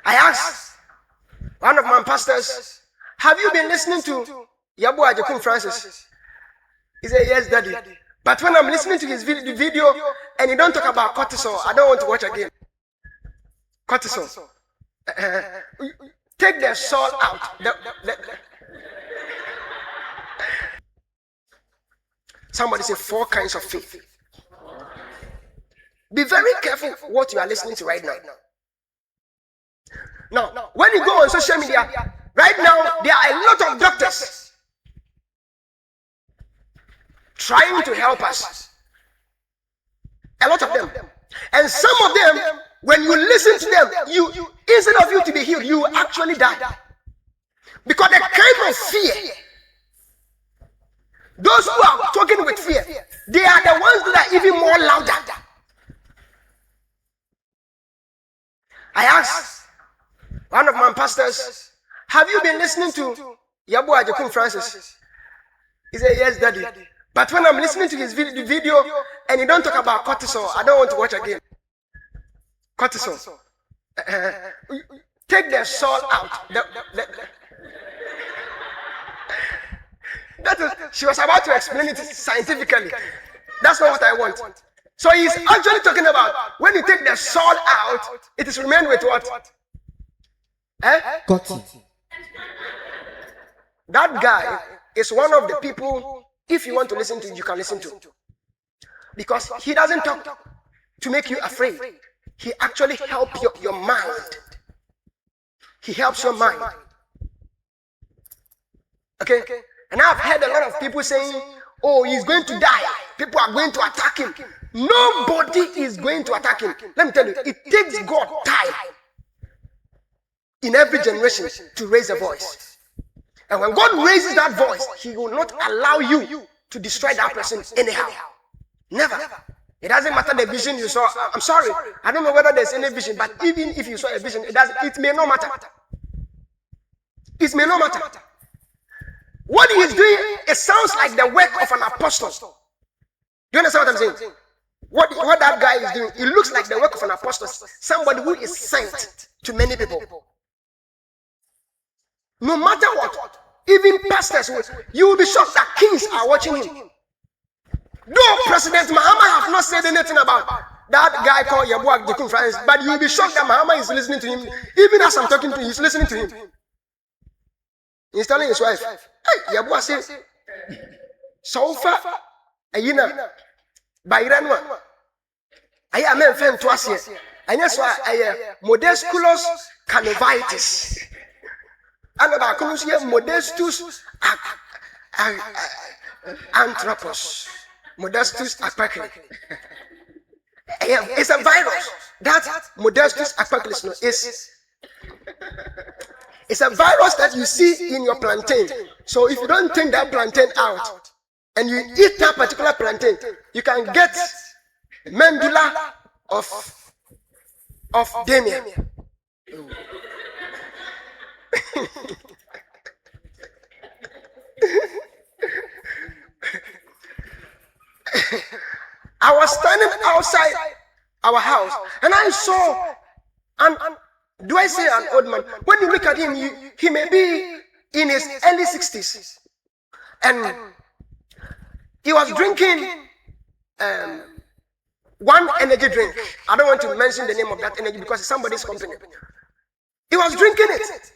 I asked one of my pastors, have you been listening to YEBOAH AGYEKUM Francis? He said, yes, Daddy. But when I'm listening to his video and he don't talk about cortisol, I don't want to watch again. Cortisol. Take the soul out. Somebody say 4 kinds of faith. Be very careful what you are listening to right now. Now, when you go on social media, right now, there are a lot of doctors trying to help us. A lot of them. And some of them, when you listen to them, you instead of you to be healed, you actually die. Because the kind of fear, those who are talking with fear, they are the ones that are even more louder. I asked one of my pastors, have you been listening to YEBOAH AGYEKUM Francis? He said, yes, Daddy. But when I'm listening to his video and he don't talk about cortisol, I don't want to watch again. Cortisol. Take the soul out. She was about to explain it scientifically. That's not what I want. So he's actually talking about when you take the soul out, it is remained with what? That guy is one of the people, if you want to listen to, you can listen to. Because he doesn't talk to make you afraid. He actually helps your mind. He helps your mind. Okay? And I've heard a lot of people saying, oh, he's going to die. People are going to attack him. Nobody is going to attack him. Let me tell you, it takes God time in every generation to raise a voice. And when God raises that voice, he will not allow you to destroy that person anyhow. Never. It doesn't matter the vision you saw. I'm sorry. I don't know whether there's any vision, but even if you saw a vision, it may not matter. It may not matter. What he is doing, it sounds like the work of an apostle. Do you understand what I'm saying? What that guy is doing, it looks like the work of an apostle. Somebody who is sent to many people. No matter what, even pastors, you will be shocked that kings are watching him. Though President Mahama have not said anything about that guy called YEBOAH AGYEKUM Francis, but you will be shocked that Mahama is listening to him. Even as I'm talking to him, he's listening to him. He's telling his wife, hey, YEBOAH says, Sofa, Ayina, Bayranwa, Ayamen Fem Twasia, and yes, I Modesculus Canovitis. And about Colusia Modestus Anthropos. Modestus Apacri. It's a virus. That Modestus Apacris is it's a virus that you see in your plantain. So if you don't take that plantain out and you eat that particular plantain, you can get medulla of Damien. I was standing outside our house and I saw do I say an old man? When you look at him, he may be in his early 60s. And he was drinking one energy drink. I don't want to mention the name of that energy because it's somebody's company. He was drinking it.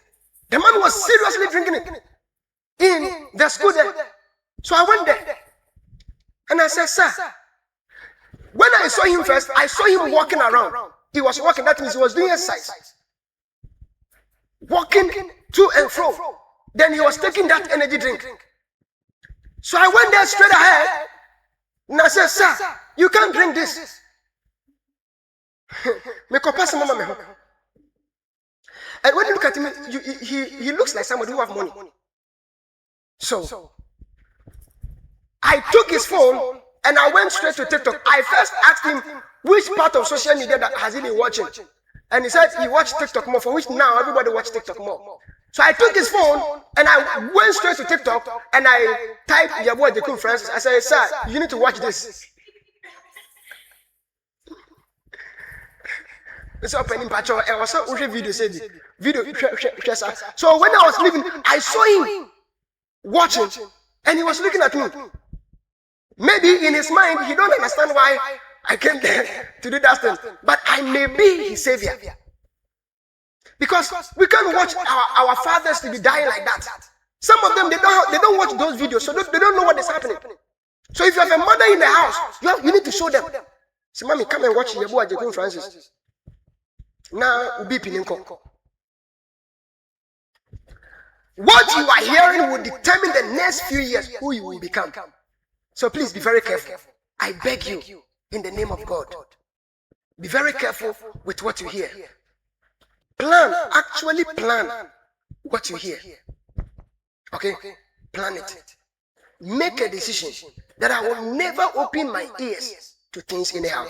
The man was seriously drinking it in the school there. So I went there and I said, sir, when I saw him first, I saw him walking around. He was walking, that means he was doing exercise. Walking to and fro. Then he was taking that energy drink. So I went there straight ahead and I said, sir, you can't drink this. And when you look at him, he looks like somebody who has money. So I took his phone and I went straight to TikTok. I first asked him which part of social media that has he been watching. And he said he watched TikTok more, for which now everybody watches TikTok more. So I took his phone and I went straight to TikTok and I typed YEBOAH AGYEKUM Francis. I said, sir, you need to watch this. It's opening patcho. I was watching video said video. So when I was leaving, I saw him watching, and he was looking at me. Maybe in his mind, he don't understand why I came there to do that thing. But I may be his savior. Because we can't watch our fathers to be dying like that. Some of them, they don't watch those videos, so they don't know what is happening. So if you have a mother in the house, you need to show them. Say, Mommy, come and watch YEBOAH AGYEKUM Francis. Now, Ubi Pinenko. What you are hearing will determine the next few years who you will become. So please be very careful. I beg you, in the name of God, be very careful with what you hear. Actually plan what you hear. Okay? Plan it. Make a decision that I will never open my ears to things anyhow.